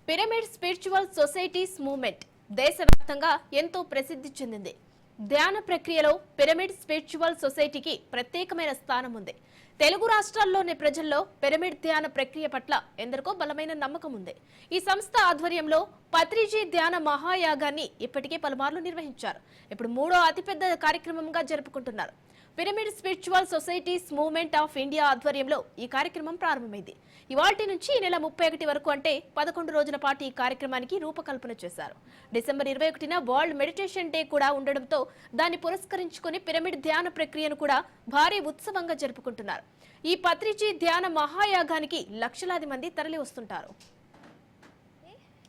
Pyramid spiritual societies movement దేశవ్యాప్తంగా ఎంతో ప్రసిద్ధి చెందింది. ధ్యాన ప్రక్రియలో పిరమిడ్ స్పిరిచువల్ సొసైటీకి ప్రత్యేకమైన స్థానం ఉంది. తెలుగు రాష్ట్రాల్లోని ప్రజల్లో పిరమిడ్ ధ్యాన ప్రక్రియ పట్ల ఎందరికో బలమైన నమ్మకం ఉంది. ఈ సంస్థ ఆధ్వర్యంలో పత్రిజీ ధ్యాన మహాయాగాన్ని ఇప్పటికే పలుమార్లు నిర్వహించారు. ఇప్పుడు మూడో అతిపెద్ద కార్యక్రమంగా జరుపుకుంటున్నారు. Pyramid spiritual societies movement of India ఆధ్వర్యంలో ఈ కార్యక్రమం ప్రారంభమైంది. ఇవాల్టి నుంచి ఈ నెల 31 వరకు అంటే 11 రోజుల పాటు ఈ కార్యక్రమానికి రూపకల్పన చేశారు. డిసెంబర్ 21న వరల్డ్ మెడిటేషన్ డే కూడా ఉండడంతో దాన్ని పురస్కరించుకుని పిరమిడ్ ధ్యాన ప్రక్రియను కూడా భారీ ఉత్సవంగా జరుపుకుంటున్నారు. ఈ పత్రిజీ ధ్యాన మహాయాగానికి లక్షలాది మంది తరలి వస్తుంటారు.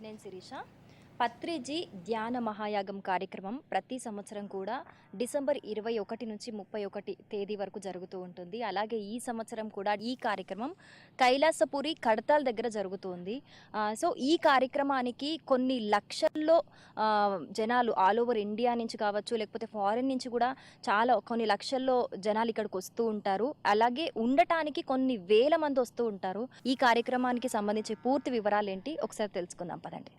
నేను శిరీష. పత్రిజీ ధ్యాన మహాయాగం కార్యక్రమం ప్రతి సంవత్సరం కూడా డిసెంబర్ 21 నుంచి 31 తేదీ వరకు జరుగుతూ ఉంటుంది. అలాగే ఈ సంవత్సరం కూడా ఈ కార్యక్రమం కైలాసపురి కడతాల్ దగ్గర జరుగుతుంది. సో ఈ కార్యక్రమానికి కొన్ని లక్షల్లో జనాలు ఆల్ ఓవర్ ఇండియా నుంచి కావచ్చు, లేకపోతే ఫారిన్ నుంచి కూడా కొన్ని లక్షల్లో జనాలు ఇక్కడికి వస్తూ ఉంటారు. అలాగే ఉండటానికి కొన్ని వేల మంది వస్తూ ఉంటారు. ఈ కార్యక్రమానికి సంబంధించి పూర్తి వివరాలు ఏంటి ఒకసారి తెలుసుకుందాం పదండి.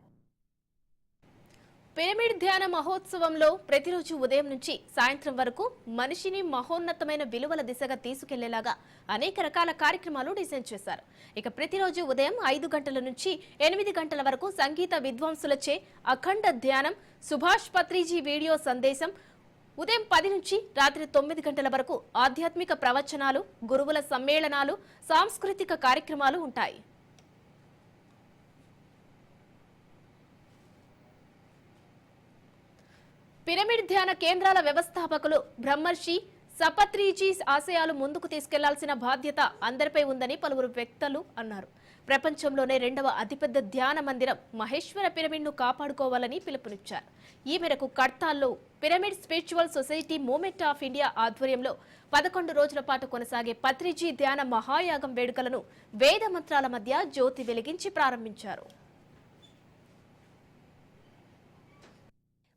పిరమిడ్ ధ్యాన మహోత్సవంలో ప్రతిరోజు ఉదయం నుంచి సాయంత్రం వరకు మనిషిని మహోన్నతమైన విలువల దిశగా తీసుకెళ్లేలాగా అనేక రకాల కార్యక్రమాలు డిజైన్ చేశారు. ఇక ప్రతిరోజు ఉదయం 5 గంటల నుంచి 8 గంటల వరకు సంగీత విద్వాంసులచే అఖండ ధ్యానం, సుభాష్ పత్రిజీ వీడియో సందేశం, ఉదయం 10 నుంచి రాత్రి 9 గంటల వరకు ఆధ్యాత్మిక ప్రవచనాలు, గురువుల సమ్మేళనాలు, సాంస్కృతిక కార్యక్రమాలు ఉంటాయి. పిరమిడ్ ధ్యాన కేంద్రాల వ్యవస్థాపకులు బ్రహ్మర్షి సపత్రిజీ ఆశయాలు ముందుకు తీసుకెళ్లాల్సిన బాధ్యత అందరిపై ఉందని పలువురు వ్యక్తులు అన్నారు. ప్రపంచంలోనే 2వ అతిపెద్ద ధ్యాన మందిరం మహేశ్వర పిరమిడ్ను కాపాడుకోవాలని పిలుపునిచ్చారు. ఈ మేరకు కడతాల్లో pyramid spiritual society movement of India ఆధ్వర్యంలో 11 రోజుల పాటు కొనసాగే పత్రిజీ ధ్యాన మహాయాగం వేడుకలను వేద మంత్రాల మధ్య జ్యోతి వెలిగించి ప్రారంభించారు.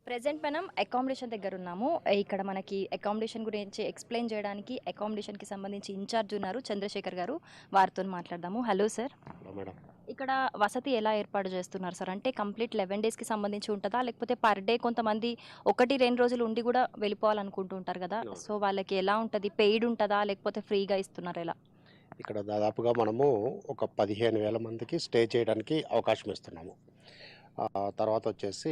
ప్రెజెంట్ మనం అకామిడేషన్ దగ్గర ఉన్నాము. ఇక్కడ మనకి అకామిడేషన్ గురించి ఎక్స్ప్లెయిన్ చేయడానికి అకామిడేషన్కి సంబంధించి ఇన్ఛార్జ్ ఉన్నారు చంద్రశేఖర్ గారు. వారితో మాట్లాడదాము. Hello sir. ఇక్కడ వసతి ఎలా ఏర్పాటు చేస్తున్నారు సార్? అంటే కంప్లీట్ 11 డేస్కి సంబంధించి ఉంటుందా, లేకపోతే పర్ డే కొంతమంది 1-2 రోజులు ఉండి కూడా వెళ్ళిపోవాలనుకుంటూ ఉంటారు కదా, సో వాళ్ళకి ఎలా ఉంటుంది? పెయిడ్ ఉంటుందా లేకపోతే ఫ్రీగా ఇస్తున్నారు ఎలా? ఇక్కడ దాదాపుగా మనము ఒక 15,000 మందికి స్టే చేయడానికి అవకాశం ఇస్తున్నాము. తర్వాత వచ్చేసి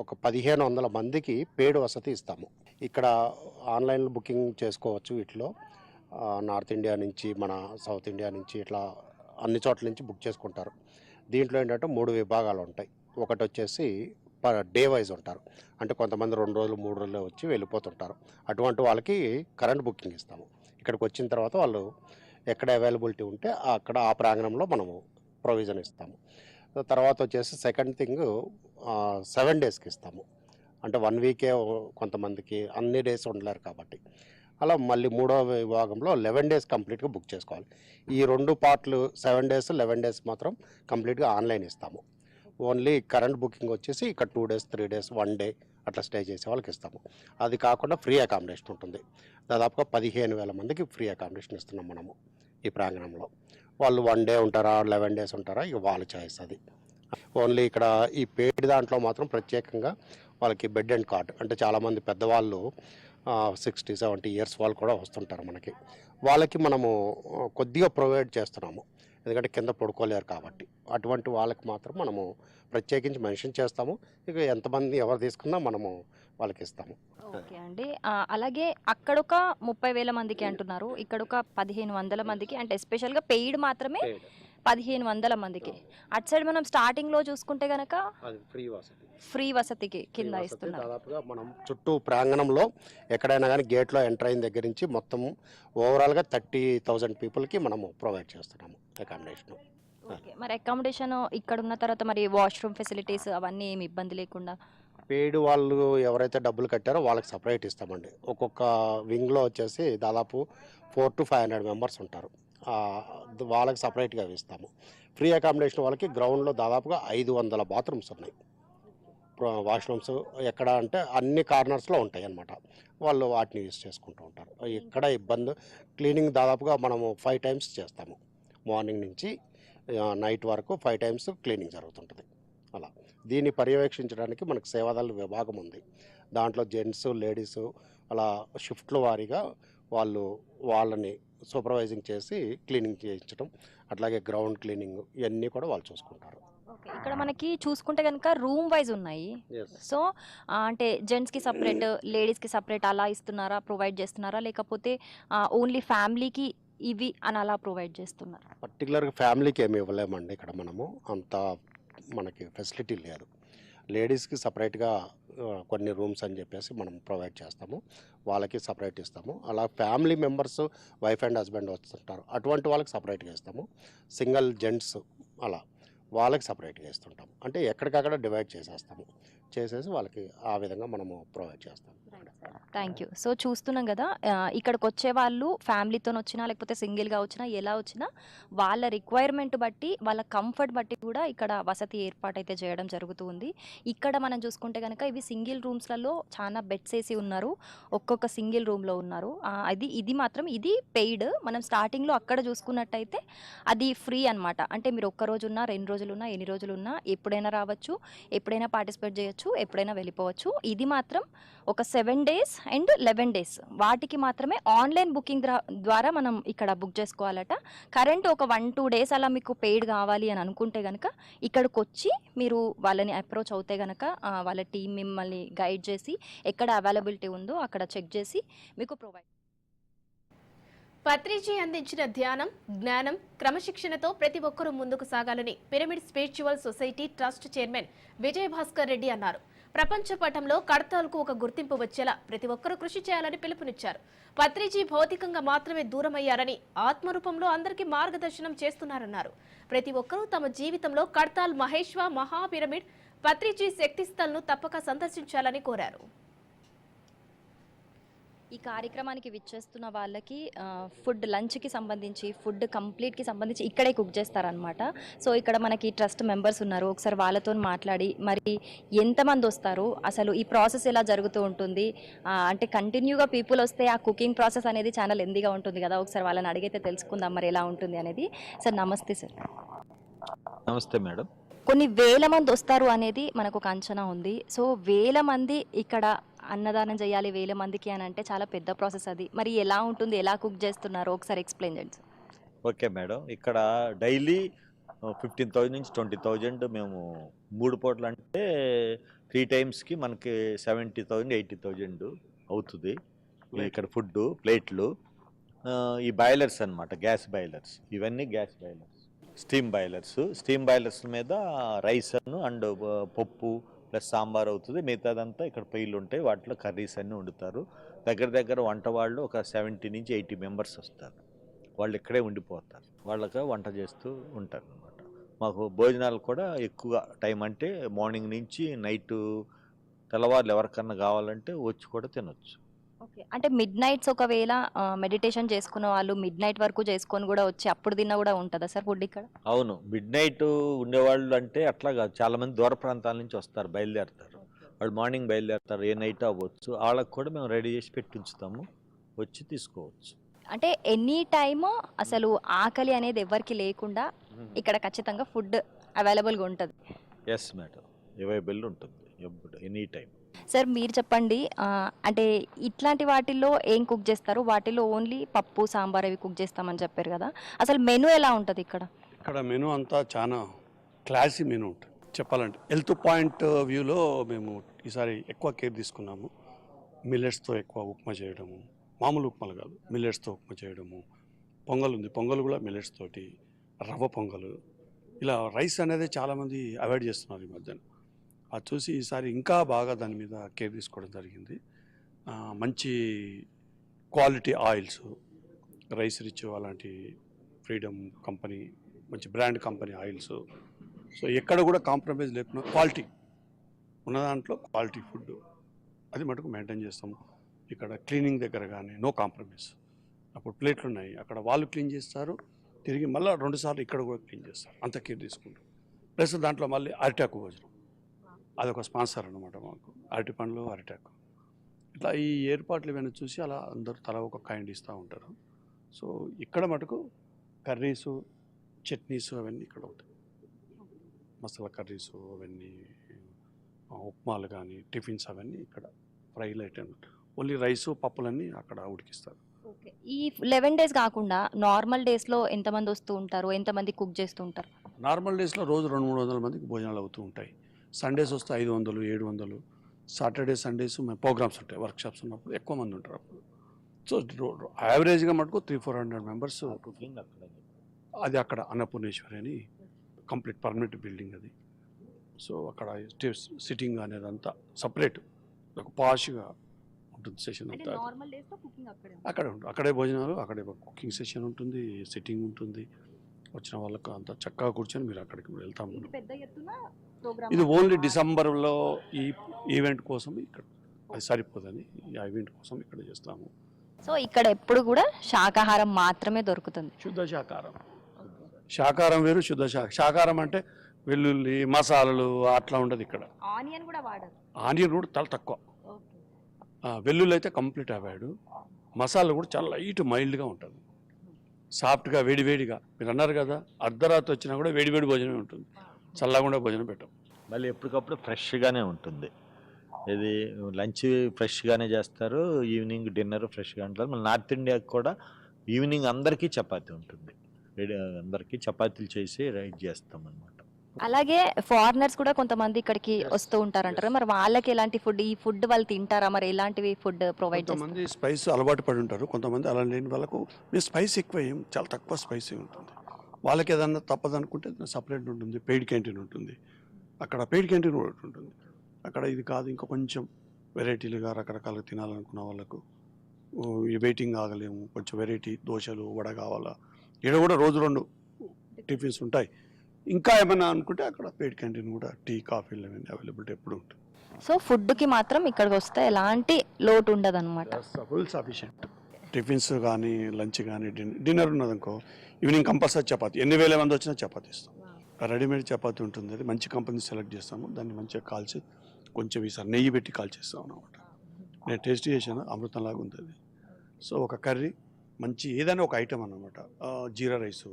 ఒక 1,500 మందికి పేడ్ వసతి ఇస్తాము. ఇక్కడ ఆన్లైన్లో బుకింగ్ చేసుకోవచ్చు. వీటిలో నార్త్ ఇండియా నుంచి, మన సౌత్ ఇండియా నుంచి, ఇట్లా అన్ని చోట్ల నుంచి బుక్ చేసుకుంటారు. దీంట్లో ఏంటంటే 3 విభాగాలు ఉంటాయి. ఒకటి వచ్చేసి డే వైజ్ ఉంటారు, అంటే కొంతమంది 2 రోజులు 3 రోజులు వచ్చి వెళ్ళిపోతుంటారు. అటువంటి వాళ్ళకి కరెంట్ బుకింగ్ ఇస్తాము. ఇక్కడికి వచ్చిన తర్వాత వాళ్ళు ఎక్కడ అవైలబిలిటీ ఉంటే అక్కడ ఆ ప్రాంగణంలో మనము ప్రొవిజన్ ఇస్తాము. తర్వాత వచ్చేసి సెకండ్ థింగ్ 7 డేస్కి ఇస్తాము. అంటే 1 వీకే కొంతమందికి అన్ని డేస్ ఉండలేరు కాబట్టి అలా మళ్ళీ 3వ విభాగంలో 11 డేస్ కంప్లీట్గా బుక్ చేసుకోవాలి. ఈ 2 పార్ట్లు 7 డేస్ 11 డేస్ మాత్రం కంప్లీట్గా ఆన్లైన్ ఇస్తాము. ఓన్లీ కరెంట్ బుకింగ్ వచ్చేసి ఇక్కడ 2 డేస్ 3 డేస్ 1 డే అట్లా స్టే చేసే వాళ్ళకి ఇస్తాము. అది కాకుండా ఫ్రీ అకామిడేషన్ ఉంటుంది. దాదాపుగా 15,000 మందికి ఫ్రీ అకామిడేషన్ ఇస్తున్నాం మనము ఈ ప్రాంగణంలో. వాళ్ళు 1 డే ఉంటారా 11 డేస్ ఉంటారా ఇక వాళ్ళ చాయిస్ అది. ఓన్లీ ఇక్కడ ఈ పేడ్ దాంట్లో మాత్రం ప్రత్యేకంగా వాళ్ళకి బెడ్ అండ్ కార్డ్, అంటే చాలామంది పెద్దవాళ్ళు 60-70 ఇయర్స్ వాళ్ళు కూడా వస్తుంటారు మనకి. వాళ్ళకి మనము కొద్దిగా ప్రొవైడ్ చేస్తున్నాము, ఎందుకంటే కింద పడుకోలేరు కాబట్టి. అటువంటి వాళ్ళకి మాత్రం మనము ప్రత్యేకించి మెన్షన్ చేస్తాము. ఇక ఎంతమంది ఎవరు తీసుకున్నా మనము వాళ్ళకి ఇస్తాము. ఓకే అండి. అలాగే అక్కడొక 30,000 మందికి అంటున్నారు, ఇక్కడొక 1,500 మందికి, అంటే ఎస్పెషల్గా పెయిడ్ మాత్రమే 1,500 మందికి. అటు సైడ్ మనం స్టార్టింగ్లో చూసుకుంటే కనుక ఫ్రీ వసతికి కింద ఇస్తున్నారు. దాదాపుగా మనం చుట్టూ ప్రాంగణంలో ఎక్కడైనా కానీ గేట్లో ఎంటర్ అయిన దగ్గర నుంచి మొత్తం ఓవరాల్గా 30,000 పీపుల్కి మనము ప్రొవైడ్ చేస్తున్నాము అకామిడేషన్. ఓకే, మరి అకామిడేషన్ ఇక్కడ ఉన్న తర్వాత మరి వాష్రూమ్ ఫెసిలిటీస్ అవన్నీ ఏమి ఇబ్బంది లేకుండా? పేడ్ వాళ్ళు ఎవరైతే డబ్బులు కట్టారో వాళ్ళకి సపరేట్ ఇస్తామండి. ఒక్కొక్క వింగ్లో వచ్చేసి దాదాపు 400-500 మెంబర్స్ ఉంటారు. వాళ్ళకి సపరేట్గా ఇస్తాము. ఫ్రీ అకామిడేషన్ వాళ్ళకి గ్రౌండ్లో దాదాపుగా 500 బాత్రూమ్స్ ఉన్నాయి. వాష్రూమ్స్ ఎక్కడ అంటే అన్ని కార్నర్స్లో ఉంటాయి అన్నమాట. వాళ్ళు వాటిని యూజ్ చేసుకుంటూ ఉంటారు. ఎక్కడ ఇబ్బంది. క్లీనింగ్ దాదాపుగా మనము 5 టైమ్స్ చేస్తాము. మార్నింగ్ నుంచి నైట్ వరకు 5 టైమ్స్ క్లీనింగ్ జరుగుతుంటుంది. దీన్ని పర్యవేక్షించడానికి మనకు సేవాదళ విభాగం ఉంది. దాంట్లో జెంట్స్, లేడీసు అలా షిఫ్ట్ల వారీగా వాళ్ళని సూపర్వైజింగ్ చేసి క్లీనింగ్ చేయించడం, అట్లాగే గ్రౌండ్ క్లీనింగ్ ఇవన్నీ కూడా వాళ్ళు చూసుకుంటారు. ఓకే. ఇక్కడ మనకి చూసుకుంటే గనుక రూమ్ వైస్ ఉన్నాయి. సో, అంటే జెంట్స్‌కి సెపరేట్, లేడీస్‌కి సెపరేట్ అలా ఇస్తున్నారా? ప్రొవైడ్ చేస్తున్నారా? లేకపోతే ఓన్లీ ఫ్యామిలీకి ఇవి అని అలా ప్రొవైడ్ చేస్తున్నారా? పర్టికులర్గా ఫ్యామిలీకి ఏమి ఇవ్వలేమండి. ఇక్కడ మనము అంత మనకి ఫెసిలిటీ లేదు. లేడీస్కి సపరేట్గా కొన్ని రూమ్స్ అని చెప్పేసి మనం ప్రొవైడ్ చేస్తాము, వాళ్ళకి సపరేట్ ఇస్తాము. అలా family members wife and husband వస్తుంటారు, అటువంటి వాళ్ళకి సపరేట్గా ఇస్తాము. సింగిల్ జెంట్స్ అలా వాళ్ళకి సపరేట్గా ఇస్తుంటాము. అంటే ఎక్కడికక్కడ డివైడ్ చేసేసి వాళ్ళకి ఆ విధంగా మనము ప్రొవైడ్ చేస్తాం. Thank you. సో, చూస్తున్నాం కదా, ఇక్కడికి వచ్చే వాళ్ళు ఫ్యామిలీతో వచ్చినా లేకపోతే సింగిల్గా వచ్చినా ఎలా వచ్చినా వాళ్ళ రిక్వైర్మెంట్ బట్టి వాళ్ళ కంఫర్ట్ బట్టి కూడా ఇక్కడ వసతి ఏర్పాటు అయితే చేయడం జరుగుతూ ఉంది. ఇక్కడ మనం చూసుకుంటే కనుక ఇవి సింగిల్ రూమ్స్లలో చాలా బెడ్స్ వేసి ఉన్నారు. ఒక్కొక్క సింగిల్ రూమ్లో ఉన్నారు. ఇది మాత్రం ఇది పెయిడ్. మనం స్టార్టింగ్లో అక్కడ చూసుకున్నట్టయితే అది ఫ్రీ అనమాట. అంటే మీరు ఒక్క రోజు ఉన్నా, 2 రోజులున్నా, ఎన్ని రోజులున్నా ఎప్పుడైనా రావచ్చు, ఎప్పుడైనా పార్టిసిపేట్ చేయొచ్చు, ఎప్పుడైనా వెళ్ళిపోవచ్చు. ఇది మాత్రం ఒక 7 days అండ్ 11 days వాటికి మాత్రమే ఆన్లైన్ బుకింగ్ ద్వారా మనం ఇక్కడ బుక్ చేసుకోవాలట. కరెంట్ ఒక 1-2 days అలా మీకు పెయిడ్ కావాలి అని అనుకుంటే కనుక ఇక్కడికి వచ్చి మీరు వాళ్ళని అప్రోచ్ అవుతే కనుక వాళ్ళ టీం మిమ్మల్ని గైడ్ చేసి ఎక్కడ అవైలబిలిటీ ఉందో అక్కడ చెక్ చేసి మీకు ప్రొవైడ్. పత్రిజీ అందించిన ధ్యానం, జ్ఞానం, క్రమశిక్షణతో ప్రతి ఒక్కరూ ముందుకు సాగాలని pyramid spiritual society trust chairman Vijayabhaskar Reddy అన్నారు. ప్రపంచ పటంలో కడతాల్కు ఒక గుర్తింపు వచ్చేలా ప్రతి ఒక్కరూ కృషి చేయాలని పిలుపునిచ్చారు. పత్రిజీ భౌతికంగా మాత్రమే దూరమయ్యారని, ఆత్మరూపంలో అందరికీ మార్గదర్శనం చేస్తున్నారన్నారు. ప్రతి ఒక్కరూ తమ జీవితంలో కడతాల్ మహేశ్వ మహా పిరమిడ్ పత్రిజీ శక్తిస్థల్ను తప్పక సందర్శించాలని కోరారు. ఈ కార్యక్రమానికి విచ్చేస్తున్న వాళ్ళకి ఫుడ్ లంచ్కి సంబంధించి, ఫుడ్ కంప్లీట్కి సంబంధించి ఇక్కడే కుక్ చేస్తారనమాట. సో, ఇక్కడ మనకి ట్రస్ట్ మెంబర్స్ ఉన్నారు. ఒకసారి వాళ్ళతో మాట్లాడి మరి ఎంతమంది వస్తారు, అసలు ఈ ప్రాసెస్ ఎలా జరుగుతూ ఉంటుంది, అంటే కంటిన్యూగా పీపుల్ వస్తే ఆ కుకింగ్ ప్రాసెస్ అనేది చాలా లెందీగా ఉంటుంది కదా. ఒకసారి వాళ్ళని అడిగితే తెలుసుకుందాం మరి ఎలా ఉంటుంది అనేది. సార్ నమస్తే. సార్ నమస్తే మేడం. కొన్ని వేల మంది వస్తారు అనేది మనకు ఒక అంచనా ఉంది. సో, వేల మంది ఇక్కడ అన్నదానం చేయాలి 1000 మందికి అని అంటే చాలా పెద్ద ప్రాసెస్ అది. మరి ఎలా ఉంటుంది, ఎలా కుక్ చేస్తున్నారో ఒకసారి ఎక్స్ప్లెయిన్ చేయండి సార్. Okay madam. ఇక్కడ డైలీ 15,000 నుంచి 20,000 మేము 3 పూటలు అంటే 3 టైమ్స్కి మనకి 70,000 80,000 అవుతుంది. ఇక్కడ ఫుడ్ ప్లేట్లు, ఈ బాయిలర్స్ అన్నమాట, గ్యాస్ బాయిలర్స్, ఇవన్నీ గ్యాస్ బాయిలర్స్, స్టీమ్ బాయిలర్స్ మీద రైస్ అండ్ పప్పు ప్లస్ సాంబార్ అవుతుంది. మిగతాదంతా ఇక్కడ పొయ్యిలు ఉంటాయి, వాటిలో కర్రీస్ అన్నీ వండుతారు. దగ్గర వంట వాళ్ళు ఒక 70 నుంచి 80 మెంబర్స్ వస్తారు. వాళ్ళు ఇక్కడే ఉండిపోతారు, వాళ్ళకి వంట చేస్తూ ఉంటారు అనమాట. మాకు భోజనాలు కూడా ఎక్కువ టైం, అంటే మార్నింగ్ నుంచి నైట్ తెల్లవారులు ఎవరికన్నా కావాలంటే వచ్చి కూడా తినొచ్చు. ఓకే. అంటే మిడ్ నైట్స్ ఒకవేళ మెడిటేషన్ చేసుకున్న వాళ్ళు మిడ్ నైట్ వరకు చేసుకొని కూడా వచ్చి అప్పుడు తిన్నా కూడా ఉంటుందా సార్ ఫుడ్ ఇక్కడ? అవును, మిడ్ నైట్ ఉండేవాళ్ళు అంటే అట్లా కాదు, చాలామంది దూర ప్రాంతాల నుంచి వస్తారు, బయలుదేరుతారు. వాళ్ళు మార్నింగ్ బయలుదేరుతారు, ఏ నైట్ అవ్వచ్చు. వాళ్ళకి కూడా మేము రెడీ చేసి పెట్టి ఉంచుతాము, వచ్చి తీసుకోవచ్చు. అంటే ఎనీ టైమ్ అసలు ఆకలి అనేది ఎవరికి లేకుండా ఇక్కడ ఖచ్చితంగా ఫుడ్ అవైలబుల్గా ఉంటుంది. ఎస్ మేడం, అవైలబుల్ ఉంటుంది ఎప్పుడు, ఎనీ టైం. సార్ మీరు చెప్పండి, అంటే ఇట్లాంటి వాటిల్లో ఏం కుక్ చేస్తారు? వాటిలో ఓన్లీ పప్పు సాంబార్ అవి కుక్ చేస్తామని చెప్పారు కదా, అసలు మెనూ ఎలా ఉంటుంది ఇక్కడ? ఇక్కడ మెనూ అంతా చాలా క్లాసీ మెనూ ఉంటుంది. చెప్పాలంటే హెల్త్ పాయింట్ వ్యూలో మేము ఈసారి ఎక్కువ కేర్ తీసుకున్నాము. మిల్లెట్స్తో ఎక్కువ ఉప్మా చేయడము, మామూలు ఉప్మాలు కాదు, మిల్లెట్స్తో ఉప్మా చేయడము. పొంగల్ ఉంది, పొంగల్ కూడా మిల్లెట్స్ తోటి, రవ్వ పొంగల్. ఇలా రైస్ అనేది చాలామంది అవాయిడ్ చేస్తున్నారు ఈ మధ్యన. అది చూసి ఈసారి ఇంకా బాగా దాని మీద కేర్ తీసుకోవడం జరిగింది. మంచి క్వాలిటీ ఆయిల్స్, రైస్ రిచ్ అలాంటి ఫ్రీడమ్ కంపెనీ, మంచి బ్రాండ్ కంపెనీ ఆయిల్స్. సో ఎక్కడ కూడా కాంప్రమైజ్ లేకుండా క్వాలిటీ ఉన్న దాంట్లో క్వాలిటీ ఫుడ్ అది మటుకు మెయింటైన్ చేస్తాము. ఇక్కడ క్లీనింగ్ దగ్గర కానీ నో కాంప్రమైజ్. అప్పుడు ప్లేట్లు ఉన్నాయి, అక్కడ వాళ్ళు క్లీన్ చేస్తారు, తిరిగి మళ్ళీ 2 సార్లు ఇక్కడ కూడా క్లీన్ చేస్తారు, అంత కేర్ తీసుకుంటారు. ప్లస్ దాంట్లో మళ్ళీ అరిటాకు భోజనం, అదొక స్పాన్సర్ అనమాట మాకు, అరటి పండ్లు అరిటాకు. ఇట్లా ఈ ఏర్పాట్లు ఇవన్నీ చూసి అలా అందరూ తల ఒక కైండ్ ఇస్తూ ఉంటారు. సో ఇక్కడ మటుకు కర్రీసు, చట్నీసు అవన్నీ ఇక్కడ అవుతాయి, మసాలా కర్రీసు అవన్నీ ఉప్మాలు కానీ టిఫిన్స్ అవన్నీ ఇక్కడ ఫ్రైలు ఐటమ్, ఓన్లీ రైసు పప్పులన్నీ అక్కడ ఉడికిస్తారు. ఓకే. ఈ 11 డేస్ కాకుండా నార్మల్ డేస్‌లో ఎంతమంది వస్తూ ఉంటారు? ఎంతమంది కుక్ చేస్తూ ఉంటారు? నార్మల్ డేస్లో రోజు 200-300 మందికి భోజనాలు అవుతూ ఉంటాయి. సండేస్ వస్తే 500, 700. సాటర్డే సండేస్ మేము ప్రోగ్రామ్స్ ఉంటాయి, వర్క్షాప్స్ ఉన్నప్పుడు ఎక్కువ మంది ఉంటారు అప్పుడు. సో యావరేజ్గా మటుకు 300-400 మెంబర్స్. కుకింగ్ అక్కడ అది అక్కడ అన్నపూర్ణేశ్వరి అని కంప్లీట్ పర్మనెంట్ బిల్డింగ్ అది. సో అక్కడ సిట్టింగ్ అనేది అంతా సపరేట్, ఒక పాష్గా ఉంటుంది సెషన్ అంటే అంతా. నార్మల్ డేస్‌లో కుకింగ్ అక్కడే ఉంటుంది. అక్కడే ఉంటుంది, అక్కడే భోజనాలు, అక్కడే కుకింగ్ సెషన్ ఉంటుంది, సిట్టింగ్ ఉంటుంది. వచ్చిన వాళ్ళకు అంతా చక్కగా కూర్చొని మీరు అక్కడికి వెళ్తాము. ఇది పెద్ద ఎత్తున ప్రోగ్రామ్. ఇది ఓన్లీ డిసెంబర్లో ఈ ఈవెంట్ కోసం ఇక్కడ, అది సరిపోదని ఈ ఈవెంట్ కోసం ఇక్కడ చేస్తాము. సో ఇక్కడ ఎప్పుడు కూడా శాకాహారం మాత్రమే దొరుకుతుంది. శుద్ధ శాకాహారం, శాకాహారం వేరు, శుద్ధ శాకాహారం అంటే వెల్లుల్లి మసాలాలు అట్లా ఉండదు ఇక్కడ. ఆనియన్ కూడా వాడరు. ఆనియన్ కూడా చాలా తక్కువ, వెల్లుల్లి అయితే కంప్లీట్ అవాయిడ్. మసాలా కూడా చాలా లైట్ మైల్డ్గా ఉంటుంది, సాఫ్ట్గా వేడివేడిగా. మీరు అన్నారు కదా అర్ధరాత్రి వచ్చినా కూడా వేడివేడి భోజనమే ఉంటుంది, చల్లకుండా భోజనం పెట్టం. మళ్ళీ ఎప్పటికప్పుడు ఫ్రెష్గానే ఉంటుంది. ఇది లంచ్ ఫ్రెష్గానే చేస్తారు, ఈవినింగ్ డిన్నర్ ఫ్రెష్గా ఉంటారు. మళ్ళీ నార్త్ ఇండియాకి కూడా ఈవినింగ్ అందరికీ చపాతీ ఉంటుంది, అందరికీ చపాతీలు చేసి రైట్ చేస్తాం అన్నమాట. అలాగే ఫారినర్స్ కూడా కొంతమంది ఇక్కడికి వస్తూ ఉంటారంటారు. మరి వాళ్ళకి ఎలాంటి ఫుడ్, ఈ ఫుడ్ వాళ్ళు తింటారా? మరి ఎలాంటివి ఫుడ్ ప్రొవైడ్ చేస్తారు? కొంతమంది స్పైస్ అలవాటు పడి ఉంటారు, కొంతమంది అలా లేని వాళ్ళకు మీరు స్పైస్ ఎక్కువ ఏం, చాలా తక్కువ స్పైసీ ఉంటుంది. వాళ్ళకి ఏదన్నా తప్పదనుకుంటే సపరేట్ ఉంటుంది, పెయిడ్ క్యాంటీన్ ఉంటుంది. అక్కడ పెయిడ్ క్యాంటీన్ కూడా ఉంటుంది. అక్కడ ఇది కాదు ఇంకా కొంచెం వెరైటీలుగా రకరకాలుగా తినాలనుకున్న వాళ్ళకు ఈ వెయిటింగ్ ఆగలేము, కొంచెం వెరైటీ దోశలు వడ కావాలా, ఇక్కడ కూడా రోజు 2 టిఫిన్స్ ఉంటాయి. ఇంకా ఏమైనా అనుకుంటే అక్కడ పెయిడ్ క్యాంటీన్ కూడా టీ కాఫీలు అవన్నీ అవైలబిలిటీ ఎప్పుడు ఉంటుంది. సో ఫుడ్కి మాత్రం ఇక్కడికి వస్తే ఎలాంటి లోటు ఉండదు అనమాట. Full sufficient. టిఫిన్స్ కానీ లంచ్ కానీ డిన్నర్ ఉన్నదనుకో ఈవినింగ్ కంపల్సరీ చపాతీ, ఎన్ని వేల మంది వచ్చినా చపాతీ ఇస్తాం. రెడీమేడ్ చపాతీ ఉంటుంది, అది మంచి కంపెనీ సెలెక్ట్ చేస్తాము, దాన్ని మంచిగా కాల్చి కొంచెం ఈసారి నెయ్యి పెట్టి కాల్చేస్తాం అన్నమాట. నేను టేస్ట్ చేశాను, అమృతంలాగా ఉంది అది. సో ఒక కర్రీ మంచి ఏదైనా ఒక ఐటమ్ అన్నమాట, జీరా రైసు,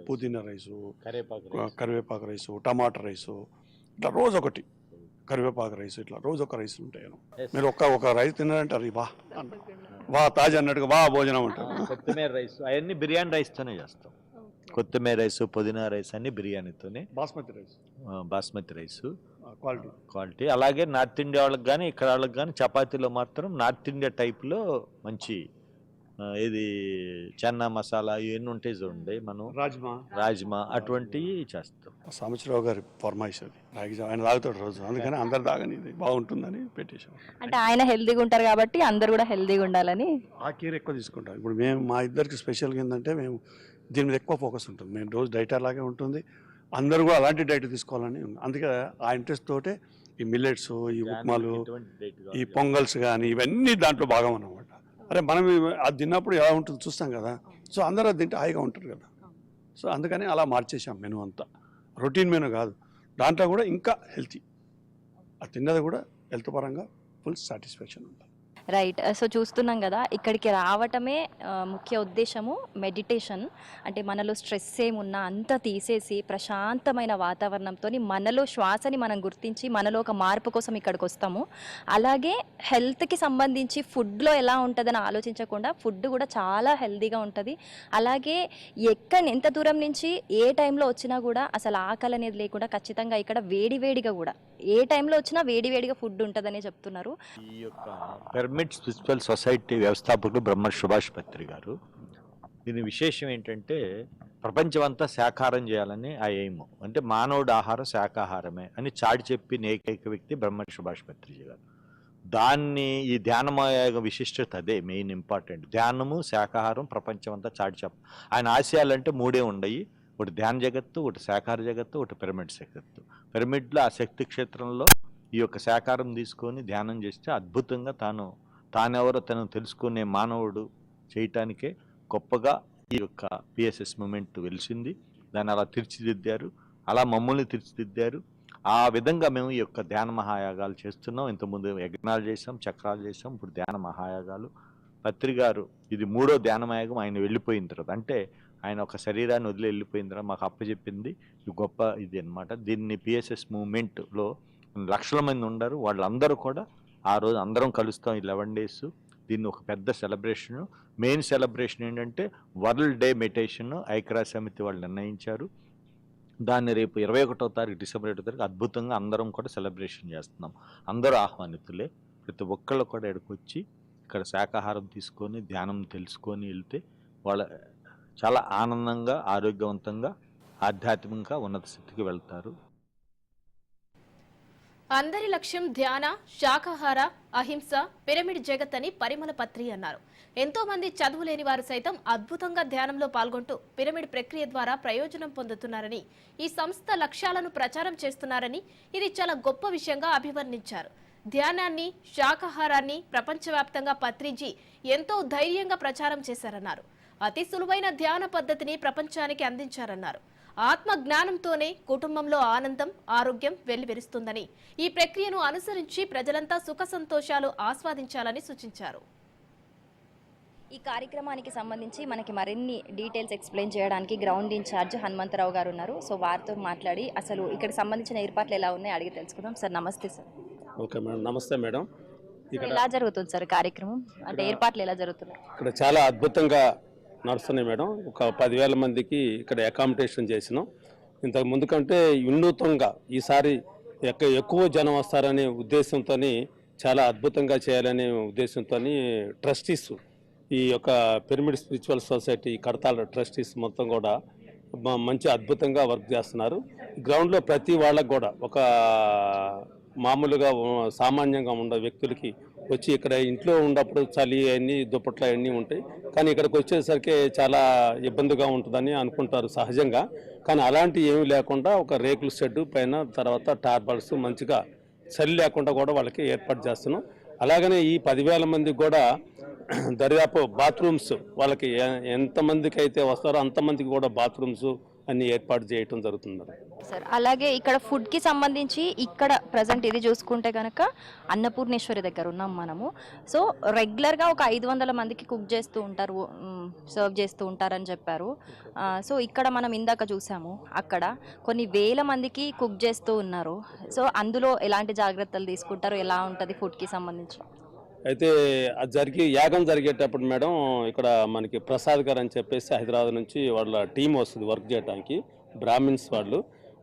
పుదీనా రైసు, కరివేపాకు రైసు, టమాటా రైసు, ఇట్లా రోజు ఒకటి కరివేపాకు రైసు, ఇట్లా రోజు ఒక రైస్ ఉంటాయి. మీరు ఒక రైస్ తిన్నారంటారు వా తాజా అన్నట్టుగా వా భోజనం అంటారు. కొత్తిమీర రైస్ అవన్నీ బిర్యానీ రైస్తోనే చేస్తాం. కొత్తిమీర రైస్, పుదీనా రైస్ అన్ని బిర్యానీతోనే. Basmati rice quality. అలాగే నార్త్ ఇండియా వాళ్ళకి కానీ ఇక్కడ వాళ్ళకి కానీ చపాతీలో మాత్రం నార్త్ ఇండియా టైప్లో మంచి ఇది చెన్నా మసాలా ఇవన్నీ ఉంటాయి చూడండి, మనం రాజ్మా అటువంటివి చేస్తాం. సాంబశివరావు గారి ఫర్మాయిష్ అది, ఆయన తాగుతాడు రోజు, అందుకని అందరు తాగని ఇది బాగుంటుందని పెట్టేశాం. అంటే ఆయన హెల్తీగా ఉంటారు కాబట్టి అందరు కూడా హెల్తీగా ఉండాలని ఆ కేర్ ఎక్కువ తీసుకుంటాం. ఇప్పుడు మేము మా ఇద్దరికి స్పెషల్గా ఏంటంటే మేము దీని మీద ఎక్కువ ఫోకస్ ఉంటుంది. మేము రోజు డైట్ అలాగే ఉంటుంది, అందరూ కూడా అలాంటి డైట్ తీసుకోవాలని ఉంది. అందుకే ఆ ఇంట్రెస్ట్ తోటే ఈ మిల్లెట్స్, ఈ ఉప్మాలు, ఈ పొంగల్స్ కానీ ఇవన్నీ దాంట్లో భాగం అన్నమాట. అరే మనం అది తిన్నప్పుడు ఎలా ఉంటుంది చూస్తాం కదా, సో అందరూ అది తింటే హాయిగా ఉంటారు కదా. సో అందుకని అలా మార్చేసాం మెనూ అంతా, రొటీన్ మెనూ కాదు, దాంట్లో కూడా ఇంకా హెల్తీ, అది తిన్నది కూడా హెల్త్ పరంగా ఫుల్ సాటిస్ఫాక్షన్ ఉంటుంది. రైట్. సో చూస్తున్నాం కదా ఇక్కడికి రావటమే ముఖ్య ఉద్దేశము మెడిటేషన్. అంటే మనలో స్ట్రెస్ ఏమున్నా అంతా తీసేసి ప్రశాంతమైన వాతావరణంతో మనలో శ్వాసని మనం గుర్తించి మనలో ఒక మార్పు కోసం ఇక్కడికి వస్తాము. అలాగే హెల్త్కి సంబంధించి ఫుడ్లో ఎలా ఉంటుందని ఆలోచించకుండా ఫుడ్ కూడా చాలా హెల్తీగా ఉంటుంది. అలాగే ఎంత దూరం నుంచి ఏ టైంలో వచ్చినా కూడా అసలు ఆకలి అనేది లేకుండా ఖచ్చితంగా ఇక్కడ వేడివేడిగా కూడా ఏ టైంలో వచ్చినా వేడివేడిగా ఫుడ్ ఉంటుందనే చెప్తున్నారు. ఈ యొక్క పిరమిడ్ స్పిరిచువల్ సొసైటీ వ్యవస్థాపకుడు బ్రహ్మ సుభాష్ పత్రి గారు. దీని విశేషం ఏంటంటే ప్రపంచమంతా శాకాహారం చేయాలని ఆ ఎయిమ్, అంటే మానవుడు ఆహారం శాకాహారమే అని చాటి చెప్పిన ఏకైక వ్యక్తి బ్రహ్మ సుభాష్ పత్రిజీ గారు. దాన్ని ఈ ధ్యానమయ విశిష్టత అదే మెయిన్ ఇంపార్టెంట్. ధ్యానము శాకాహారం ప్రపంచమంతా చాటి చెప్ప. ఆయన ఆశయాలంటే 3 ఉండయి, ఒకటి ధ్యాన జగత్తు, ఒకటి శాకాహార జగత్తు, ఒకటి పిరమిడ్ జగత్తు. పిరమిడ్లో ఆ శక్తి క్షేత్రంలో ఈ యొక్క శాకారం తీసుకొని ధ్యానం చేస్తే అద్భుతంగా తానెవరో తను తెలుసుకునే మానవుడు చేయటానికే గొప్పగా ఈ యొక్క పిఎస్ఎస్ మూమెంట్ వెలిసింది. దాన్ని అలా తీర్చిదిద్దారు, అలా మమ్మల్ని తీర్చిదిద్దారు. ఆ విధంగా మేము ఈ యొక్క ధ్యాన మహాయాగాలు చేస్తున్నాం. ఇంతకుముందు యజ్ఞాలు చేసాం, చక్రాలు చేసాం, ఇప్పుడు ధ్యాన మహాయాగాలు. పత్రి గారు ఇది 3వ ధ్యాన మహాయాగం ఆయన వెళ్ళిపోయిన తర్వాత. అంటే ఆయన ఒక శరీరాన్ని వదిలి వెళ్ళిపోయిన తర్వాత మాకు అప్పచెప్పింది ఈ గొప్ప ఇది అన్నమాట. దీన్ని పిఎస్ఎస్ మూవ్మెంట్లో లక్షల మంది ఉన్నారు. వాళ్ళందరూ కూడా ఆ రోజు అందరం కలుస్తాం ఈ 11 days. దీన్ని ఒక పెద్ద సెలబ్రేషను. మెయిన్ సెలబ్రేషన్ ఏంటంటే వరల్డ్ డే మెడిటేషన్ ఐక్యరాజ్య సమితి వాళ్ళు నిర్ణయించారు. దాన్ని రేపు 21వ తారీఖు డిసెంబర్ 21వ తారీఖు అద్భుతంగా అందరం కూడా సెలబ్రేషన్ చేస్తున్నాం. అందరూ ఆహ్వానితులే. ప్రతి ఒక్కళ్ళు కూడా ఇక్కడికి వచ్చి ఇక్కడ శాకాహారం తీసుకొని ధ్యానం తెలుసుకొని వెళ్తే వాళ్ళ చాలా ఆనందంగా, ఆరోగ్యవంతంగా, ఆధ్యాత్మికంగా ఉన్నత స్థితికి వెళ్తారు. అందరి లక్ష్యం ధ్యాన, శాకాహార, అహింస, పిరమిడ్ జగత్ అని పరిమళ పత్రి అన్నారు. ఎంతో మంది చదువు లేని వారు సైతం అద్భుతంగా ధ్యానంలో పాల్గొంటూ పిరమిడ్ ప్రక్రియ ద్వారా ప్రయోజనం పొందుతున్నారని, ఈ సంస్థ లక్ష్యాలను ప్రచారం చేస్తున్నారని, ఇది చాలా గొప్ప విషయంగా అభివర్ణించారు. ధ్యానాన్ని, శాకాహారాన్ని ప్రపంచవ్యాప్తంగా పత్రిజీ ఎంతో ధైర్యంగా ప్రచారం చేశారన్నారు. అతి సులువైన ధ్యాన పద్ధతిని ప్రపంచానికి అందించారన్నారు. ఆత్మ జ్ఞానంతోనే కుటుంబంలో ఆనందం, ఆరోగ్యం వెల్లివిరుస్తుందని, ఈ ప్రక్రియను అనుసరించి ప్రజలంతా సుఖ సంతోషాలు ఆస్వాదించాలని సూచించారు. ఈ కార్యక్రమానికి సంబంధించి మనకి మరిన్ని డీటెయిల్స్ ఎక్స్ప్లెయిన్ చేయడానికి గ్రౌండ్ ఇన్ఛార్జ్ హనుమంతరావు గారు ఉన్నారు. సో వారితో మాట్లాడి అసలు ఇక్కడ సంబంధించిన ఏర్పాట్లు ఎలా ఉన్నాయో అడిగి తెలుసుకుందాం. సార్ నమస్తే సార్. ఓకే మేడం, నమస్తే మేడం. ఎలా జరుగుతుంది సార్ కార్యక్రమం, అంటే ఏర్పాట్లు ఎలా జరుగుతున్నాయి? ఇక్కడ చాలా అద్భుతంగా నడుస్తున్నాయి మేడం. ఒక 10,000 మందికి ఇక్కడ అకామిడేషన్ చేసినాం. ఇంతకు ముందు కంటే వినూత్నంగా ఈసారి ఎక్కువ జనం వస్తారనే ఉద్దేశంతో చాలా అద్భుతంగా చేయాలనే ఉద్దేశంతో ట్రస్టీస్, ఈ యొక్క పిరమిడ్ స్పిరిచువల్ సొసైటీ కడతాల ట్రస్టీస్ మొత్తం కూడా మంచి అద్భుతంగా వర్క్ చేస్తున్నారు. గ్రౌండ్లో ప్రతి వాళ్ళకు కూడా ఒక మామూలుగా సామాన్యంగా ఉండే వ్యక్తులకి వచ్చి ఇక్కడ ఇంట్లో ఉన్నప్పుడు చలి అన్నీ దుప్పట్లు అన్నీ ఉంటాయి, కానీ ఇక్కడికి వచ్చేసరికి చాలా ఇబ్బందిగా ఉంటుందని అనుకుంటారు సహజంగా. కానీ అలాంటివి ఏమీ లేకుండా ఒక రేకుల షెడ్డు పైన, తర్వాత టార్బల్స్ మంచిగా చలి లేకుండా కూడా వాళ్ళకి ఏర్పాటు చేస్తున్నాం. అలాగనే ఈ 10,000 మందికి కూడా దరిదాపు బాత్రూమ్స్, వాళ్ళకి ఎంతమందికి అయితే వస్తారో అంతమందికి కూడా బాత్రూమ్స్ అన్ని ఏర్పాటు చేయటం జరుగుతుంది సార్. అలాగే ఇక్కడ ఫుడ్కి సంబంధించి ఇక్కడ ప్రజెంట్ ఇది చూసుకుంటే కనుక అన్నపూర్ణేశ్వరి దగ్గర ఉన్నాం మనము. సో రెగ్యులర్గా ఒక 500 మందికి కుక్ చేస్తూ ఉంటారు, సర్వ్ చేస్తూ ఉంటారని చెప్పారు. సో ఇక్కడ మనం ఇందాక చూసాము, అక్కడ కొన్ని వేల మందికి కుక్ చేస్తూ ఉన్నారు. సో అందులో ఎలాంటి జాగ్రత్తలు తీసుకుంటారు, ఎలా ఉంటుంది ఫుడ్కి సంబంధించి? అయితే అది యాగం జరిగేటప్పుడు మేడం ఇక్కడ మనకి ప్రసాద్ గారు అని చెప్పేసి హైదరాబాద్ నుంచి వాళ్ళ టీం వస్తుంది వర్క్ చేయడానికి, బ్రాహ్మిన్స్ వాళ్ళు.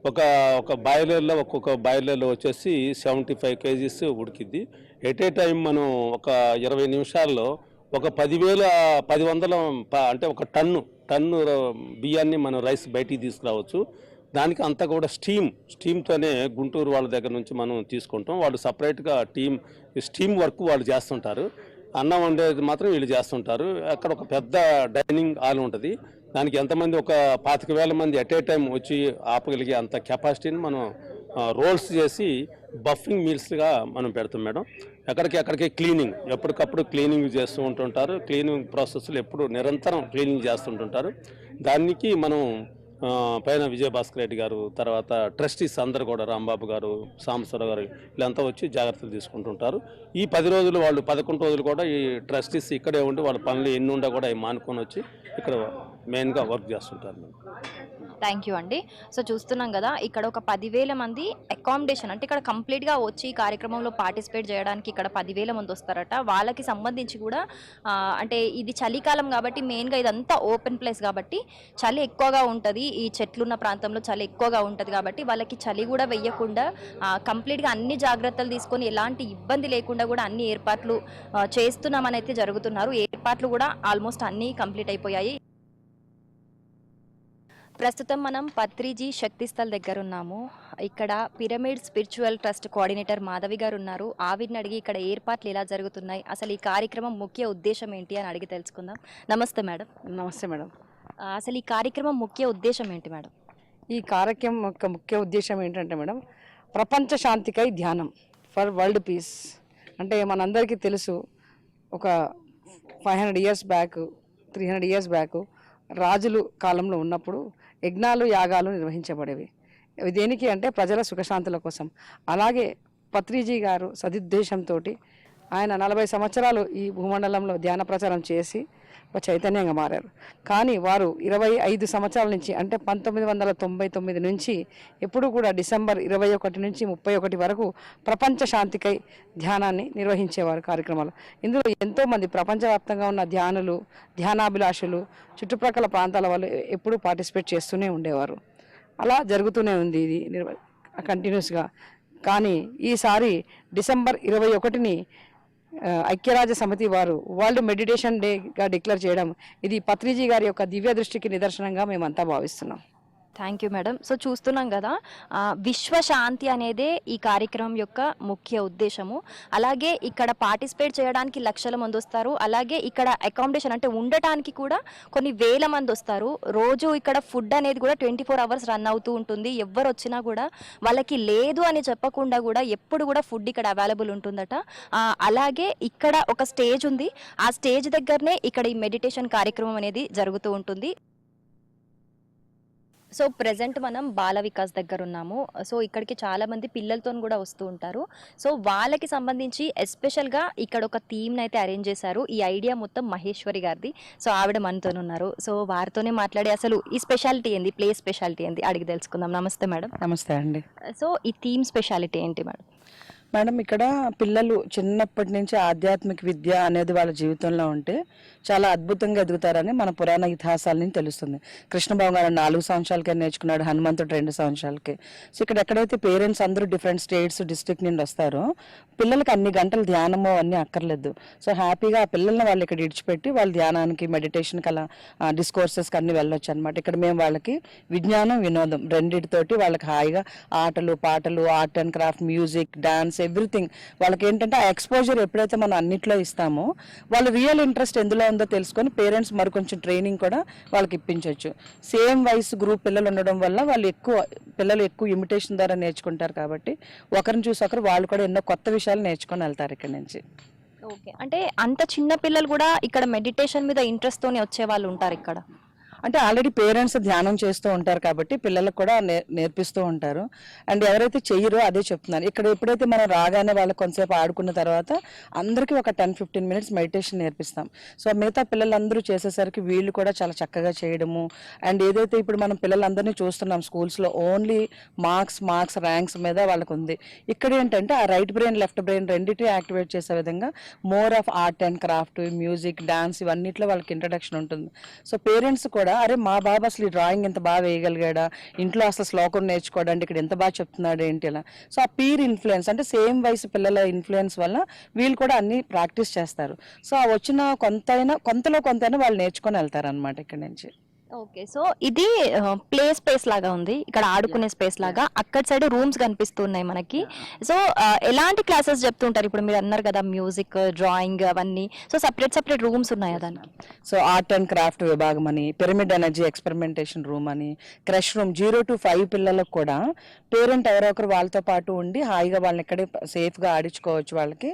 ఒక బాయిలర్లో ఒక్కొక్క బాయిలర్లో వచ్చేసి 75 kgs ఉడికిద్ది. ఎట్ ఏ టైం మనం ఒక 20 నిమిషాల్లో ఒక 10,100 అంటే ఒక టన్ను బియ్యాన్ని మనం రైస్ బయటికి తీసుకురావచ్చు. దానికి అంతా కూడా స్టీమ్తోనే గుంటూరు వాళ్ళ దగ్గర నుంచి మనం తీసుకుంటాం. వాళ్ళు సపరేట్గా స్టీమ్ వర్క్ వాళ్ళు చేస్తుంటారు. అన్నం వండేది మాత్రం వీళ్ళు చేస్తుంటారు. అక్కడ ఒక పెద్ద డైనింగ్ హాల్ ఉంటుంది. దానికి ఎంతమంది ఒక 25,000 మంది ఎట్ ఏ టైం వచ్చి ఆపగలిగే అంత కెపాసిటీని మనం రోల్స్ చేసి బఫింగ్ మీల్స్గా మనం పెడతాం మేడం. ఎక్కడికి క్లీనింగ్, ఎప్పటికప్పుడు క్లీనింగ్ చేస్తూ ఉంటుంటారు. క్లీనింగ్ ప్రాసెస్లో ఎప్పుడు నిరంతరం క్లీనింగ్ చేస్తుంటుంటారు. దానికి మనం పైన విజయభాస్కర్ రెడ్డి గారు, తర్వాత ట్రస్టీస్ అందరు కూడా రాంబాబు గారు, సాంబశ్వరరావు గారు వీళ్ళంతా వచ్చి జాగ్రత్తలు తీసుకుంటుంటారు. ఈ 10 రోజులు వాళ్ళు 11 రోజులు కూడా ఈ ట్రస్టీస్ ఇక్కడే ఉండి వాళ్ళ పనులు ఎన్ని ఉండా కూడా అవి మానుకొని వచ్చి ఇక్కడ మెయిన్గా వర్క్ చేస్తుంటారు. థ్యాంక్ యూ అండి. సో చూస్తున్నాం కదా, ఇక్కడ ఒక 10,000 మంది అకామిడేషన్, అంటే ఇక్కడ కంప్లీట్గా వచ్చి ఈ కార్యక్రమంలో పార్టిసిపేట్ చేయడానికి ఇక్కడ 10,000 మంది వస్తారట. వాళ్ళకి సంబంధించి కూడా అంటే ఇది చలికాలం కాబట్టి మెయిన్గా ఇదంతా ఓపెన్ ప్లేస్ కాబట్టి చలి ఎక్కువగా ఉంటుంది. ఈ చెట్లున్న ప్రాంతంలో చలి ఎక్కువగా ఉంటుంది కాబట్టి వాళ్ళకి చలి కూడా వెయ్యకుండా కంప్లీట్గా అన్ని జాగ్రత్తలు తీసుకొని ఎలాంటి ఇబ్బంది లేకుండా కూడా అన్ని ఏర్పాట్లు చేస్తున్నామని అయితే జరుగుతున్నారు. ఏర్పాట్లు కూడా ఆల్మోస్ట్ అన్నీ కంప్లీట్ అయిపోయాయి. ప్రస్తుతం మనం పత్రిజీ శక్తిస్థల్ దగ్గర ఉన్నాము. ఇక్కడ pyramid spiritual trust coordinator Madhavi గారు ఉన్నారు. ఆవిడని అడిగి ఇక్కడ ఏర్పాట్లు ఎలా జరుగుతున్నాయి, అసలు ఈ కార్యక్రమం ముఖ్య ఉద్దేశం ఏంటి అని అడిగి తెలుసుకుందాం. నమస్తే మేడం. నమస్తే మేడం. అసలు ఈ కార్యక్రమం ముఖ్య ఉద్దేశం ఏంటి మేడం? ఈ కార్యక్రమం యొక్క ముఖ్య ఉద్దేశం ఏంటంటే మేడం, ప్రపంచ శాంతికై ధ్యానం, ఫర్ వరల్డ్ పీస్. అంటే మనందరికీ తెలుసు, ఒక 500 years బ్యాక్, 300 years బ్యాక్ రాజులు కాలంలో ఉన్నప్పుడు యజ్ఞాలు, యాగాలు నిర్వహించబడేవి. దేనికి అంటే ప్రజల సుఖశాంతుల కోసం. అలాగే పత్రిజీ గారు సదుద్దేశంతో ఆయన 40 సంవత్సరాలు ఈ భూమండలంలో ధ్యాన ప్రచారం చేసి ఒక చైతన్యంగా మారారు. కానీ వారు 25 సంవత్సరాల నుంచి అంటే 1999 నుంచి ఎప్పుడు కూడా డిసెంబర్ 21 నుంచి 31 వరకు ప్రపంచ శాంతికై ధ్యానాన్ని నిర్వహించేవారు కార్యక్రమాలు. ఇందులో ఎంతోమంది ప్రపంచవ్యాప్తంగా ఉన్న ధ్యానులు, ధ్యానాభిలాషులు, చుట్టుప్రక్కల ప్రాంతాల వాళ్ళు ఎప్పుడూ పార్టిసిపేట్ చేస్తూనే ఉండేవారు. అలా జరుగుతూనే ఉంది ఇది కంటిన్యూస్గా. కానీ ఈసారి డిసెంబర్ 21ని ఐక్యరాజ్య సమితి వారు వరల్డ్ మెడిటేషన్ డేగా డిక్లేర్ చేయడం ఇది పత్రిజీ గారి యొక్క దివ్య దృష్టికి నిదర్శనంగా మేమంతా భావిస్తున్నాం. Thank you madam. సో చూస్తున్నాం కదా, విశ్వశాంతి అనేదే ఈ కార్యక్రమం యొక్క ముఖ్య ఉద్దేశము. అలాగే ఇక్కడ పార్టిసిపేట్ చేయడానికి లక్షల మంది వస్తారు. అలాగే ఇక్కడ అకామిడేషన్ అంటే ఉండటానికి కూడా కొన్ని వేల మంది వస్తారు. రోజు ఇక్కడ ఫుడ్ అనేది కూడా 24 hours రన్ అవుతూ ఉంటుంది. ఎవరు వచ్చినా కూడా వాళ్ళకి లేదు అని చెప్పకుండా కూడా ఎప్పుడు కూడా ఫుడ్ ఇక్కడ అవైలబుల్ ఉంటుందట. అలాగే ఇక్కడ ఒక స్టేజ్ ఉంది. ఆ స్టేజ్ దగ్గరనే ఇక్కడ ఈ మెడిటేషన్ కార్యక్రమం అనేది జరుగుతూ ఉంటుంది. సో ప్రెజెంట్ మనం బాల వికాస్ దగ్గర ఉన్నాము. సో ఇక్కడికి చాలా మంది పిల్లలతో కూడా వస్తూ ఉంటారు. సో వాళ్ళకి సంబంధించి ఎస్పెషల్గా ఇక్కడ ఒక థీమ్ని అయితే అరేంజ్ చేశారు. ఈ ఐడియా మొత్తం మహేశ్వరి గారిది. సో ఆవిడ మనతో ఉన్నారు. సో వారితోనే మాట్లాడి అసలు ఈ స్పెషాలిటీ ఏంది, ప్లే స్పెషాలిటీ ఏంది అడిగి తెలుసుకుందాం. నమస్తే మేడం. నమస్తే అండి. సో ఈ థీమ్ స్పెషాలిటీ ఏంటి మేడం? మేడం, ఇక్కడ పిల్లలు చిన్నప్పటి నుంచి ఆధ్యాత్మిక విద్య అనేది వాళ్ళ జీవితంలో ఉంటే చాలా అద్భుతంగా ఎదుగుతారని మన పురాణ ఇతిహాసాల నుంచి తెలుస్తుంది. కృష్ణబాబు గారు 4 సంవత్సరాలకే నేర్చుకున్నాడు, హనుమంతుడు 2 సంవత్సరాలకే. సో ఇక్కడ ఎక్కడైతే పేరెంట్స్ అందరూ డిఫరెంట్ స్టేట్స్, డిస్ట్రిక్ట్ నుండి వస్తారో పిల్లలకి అన్ని గంటలు ధ్యానమో అన్నీ అక్కర్లేదు. సో హ్యాపీగా ఆ పిల్లల్ని వాళ్ళు ఇక్కడ ఇడిచిపెట్టి వాళ్ళ ధ్యానానికి, మెడిటేషన్కి, అలా డిస్కోర్సెస్కి అన్ని వెళ్ళొచ్చు అనమాట. ఇక్కడ మేము వాళ్ళకి విజ్ఞానం, వినోదం రెండింటితోటి వాళ్ళకి హాయిగా ఆటలు, పాటలు, art and craft, music, dance, everything వాళ్ళకి ఏంటంటే ఆ ఎక్స్పోజర్ ఎప్పుడైతే మనం అన్నిట్లో ఇస్తామో వాళ్ళు రియల్ ఇంట్రెస్ట్ ఎందులో ఉందో తెలుసుకొని పేరెంట్స్ మరికొంచెం ట్రైనింగ్ కూడా వాళ్ళకి ఇప్పించవచ్చు. సేమ్ వయసు గ్రూప్ పిల్లలు ఉండడం వల్ల పిల్లలు ఎక్కువ ఇమిటేషన్ ద్వారా నేర్చుకుంటారు. కాబట్టి ఒకరిని చూసి ఒకరు వాళ్ళు కూడా ఎన్నో కొత్త విషయాలు నేర్చుకొని వెళ్తారు ఇక్కడ నుంచి. ఓకే, అంటే అంత చిన్న పిల్లలు కూడా ఇక్కడ మెడిటేషన్ మీద ఇంట్రెస్ట్తోనే వచ్చే వాళ్ళు ఉంటారు ఇక్కడ? అంటే ఆల్రెడీ పేరెంట్స్ ధ్యానం చేస్తూ ఉంటారు కాబట్టి పిల్లలకు కూడా నేర్పిస్తూ ఉంటారు. అండ్ ఎవరైతే చెయ్యరో అదే చెప్తున్నారు. ఇక్కడ ఎప్పుడైతే మనం రాగానే వాళ్ళకి కొంతసేపు ఆడుకున్న తర్వాత అందరికీ ఒక 10-15 minutes మెడిటేషన్ నేర్పిస్తాం. సో మిగతా పిల్లలందరూ చేసేసరికి వీళ్ళు కూడా చాలా చక్కగా చేయడము. అండ్ ఏదైతే ఇప్పుడు మనం పిల్లలందరినీ చూస్తున్నాం స్కూల్స్లో ఓన్లీ మార్క్స్ ర్యాంక్స్ మీద వాళ్ళకు ఉంది. ఇక్కడ ఏంటంటే ఆ రైట్ బ్రెయిన్, లెఫ్ట్ బ్రెయిన్ రెండింటినీ యాక్టివేట్ చేసే విధంగా more of art and craft, music, dance ఇవన్నిట్లో వాళ్ళకి ఇంట్రడక్షన్ ఉంటుంది. సో పేరెంట్స్ కూడా అరే మా బాబు అసలు ఈ డ్రాయింగ్ ఎంత బాగా వేయగలిగాడా, ఇంట్లో అసలు శ్లోకం నేర్చుకోవడానికి ఇక్కడ ఎంత బాగా చెప్తున్నాడు ఏంటి ఇలా. సో ఆ పీర్ ఇన్ఫ్లుయెన్స్ అంటే సేమ్ వయసు పిల్లల ఇన్ఫ్లుయెన్స్ వల్ల వీళ్ళు కూడా అన్ని ప్రాక్టీస్ చేస్తారు. సో ఆ వచ్చిన కొంతలో కొంతైనా వాళ్ళు నేర్చుకొని వెళ్తారు అనమాట ఇక్కడ నుంచి. ఓకే, సో ఇది ప్లే స్పేస్ లాగా ఉంది, ఇక్కడ ఆడుకునే స్పేస్ లాగా. అక్కడ సైడ్ రూమ్స్ కనిపిస్తున్నాయి మనకి. సో ఎలాంటి క్లాసెస్ చెప్తుంటారు? ఇప్పుడు మీరు అన్నారు కదా మ్యూజిక్, డ్రాయింగ్ అవన్నీ. సో సపరేట్ రూమ్స్ ఉన్నాయా దానికి? సో ఆర్ట్ అండ్ క్రాఫ్ట్ విభాగం అని, పిరమిడ్ ఎనర్జీ ఎక్స్పెరిమెంటేషన్ రూమ్ అని, క్రష్ రూమ్ 0 to 5 పిల్లలకు కూడా పేరెంట్ ఎవరో ఒకరు వాళ్ళతో పాటు ఉండి హాయిగా వాళ్ళని ఇక్కడే సేఫ్గా ఆడించుకోవచ్చు వాళ్ళకి.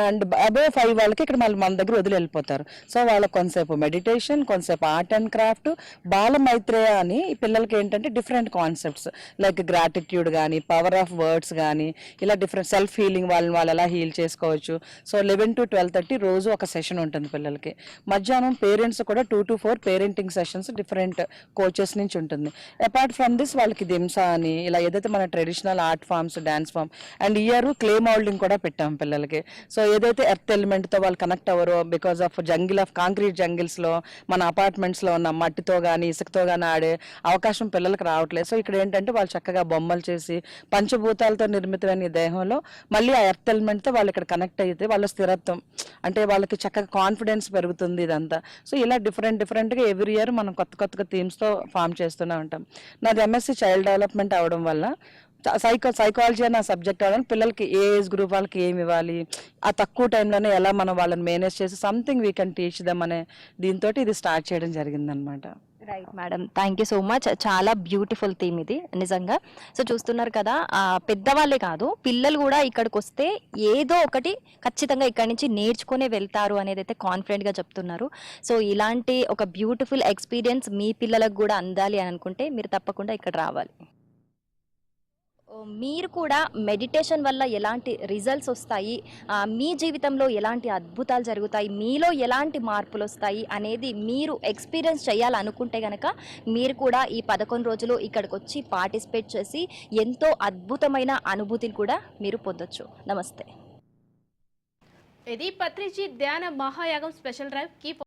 అండ్ అబోవ్ 5 వాళ్ళకి ఇక్కడ మన దగ్గర వదిలి వెళ్ళిపోతారు. సో వాళ్ళకి కొంతసేపు మెడిటేషన్, కొంతసేపు ఆర్ట్ అండ్ క్రాఫ్ట్. బాల మైత్రేయ అని ఈ పిల్లలకి ఏంటంటే డిఫరెంట్ కాన్సెప్ట్స్ లైక్ గ్రాటిట్యూడ్ కానీ, పవర్ ఆఫ్ వర్డ్స్ కానీ, ఇలా డిఫరెంట్ సెల్ఫ్ హీలింగ్ వాళ్ళు ఎలా హీల్ చేసుకోవచ్చు. సో 11 to 12:30 రోజు ఒక సెషన్ ఉంటుంది పిల్లలకి. మధ్యాహ్నం పేరెంట్స్ కూడా 2 to 4 parenting sessions different coaches నుంచి ఉంటుంది. అపార్ట్ ఫ్రమ్ దిస్ వాళ్ళకి దింసా అని ఇలా ఏదైతే మన traditional art forms, dance form and ఇయర్ క్లే మౌల్డింగ్ కూడా పెట్టాం పిల్లలకి. సో ఏదైతే ఎర్త్ ఎలిమెంట్తో వాళ్ళు కనెక్ట్ అవ్వరో బికాస్ ఆఫ్ కాంక్రీట్ జంగిల్స్లో మన అపార్ట్మెంట్స్లో ఉన్న మట్టితో కానీ ఇసుకతో కానీ ఆడే అవకాశం పిల్లలకు రావట్లేదు. సో ఇక్కడ ఏంటంటే వాళ్ళు చక్కగా బొమ్మలు చేసి పంచభూతాలతో నిర్మితమైన ఈ దేహంలో మళ్ళీ ఆ ఎర్త్ ఎలిమెంట్తో వాళ్ళు ఇక్కడ కనెక్ట్ అయితే వాళ్ళ స్థిరత్వం అంటే వాళ్ళకి చక్కగా కాన్ఫిడెన్స్ పెరుగుతుంది ఇదంతా. సో ఇలా డిఫరెంట్గా ఎవ్రీ ఇయర్ మనం కొత్తగా థీమ్స్తో ఫామ్ చేస్తూనే ఉంటాం. నాది MSc చైల్డ్ డెవలప్మెంట్ అవడం వల్ల సైకాలజీ అనే సబ్జెక్ట్ అవ్వడానికి పిల్లలకి ఏ ఏజ్ గ్రూప్ వాళ్ళకి ఏమి ఇవ్వాలి, ఆ తక్కువ టైంలోనే ఎలా మనం వాళ్ళని మేనేజ్ చేసి something we can teach them అనే దీంతో ఇది స్టార్ట్ చేయడం జరిగిందనమాట. Right madam, thank you so much. చాలా బ్యూటిఫుల్ థీమ్ ఇది నిజంగా. సో చూస్తున్నారు కదా, పెద్దవాళ్ళే కాదు పిల్లలు కూడా ఇక్కడికి వస్తే ఏదో ఒకటి ఖచ్చితంగా ఇక్కడి నుంచి నేర్చుకునే వెళ్తారు అనేది అయితే కాన్ఫిడెంట్గా చెప్తున్నారు. సో ఇలాంటి ఒక బ్యూటిఫుల్ ఎక్స్పీరియన్స్ మీ పిల్లలకు కూడా అందాలి అని అనుకుంటే మీరు తప్పకుండా ఇక్కడ రావాలి. మీరు కూడా మెడిటేషన్ వల్ల ఎలాంటి రిజల్ట్స్ వస్తాయి, మీ జీవితంలో ఎలాంటి అద్భుతాలు జరుగుతాయి, మీలో ఎలాంటి మార్పులు వస్తాయి అనేది మీరు ఎక్స్పీరియన్స్ చేయాలనుకుంటే కనుక మీరు కూడా ఈ 11 రోజులు ఇక్కడికి వచ్చి పార్టిసిపేట్ చేసి ఎంతో అద్భుతమైన అనుభూతిని కూడా మీరు పొందొచ్చు. నమస్తే. ఇది పత్రిజీ ధ్యాన మహాయాగం స్పెషల్ డ్రైవ్. కీప్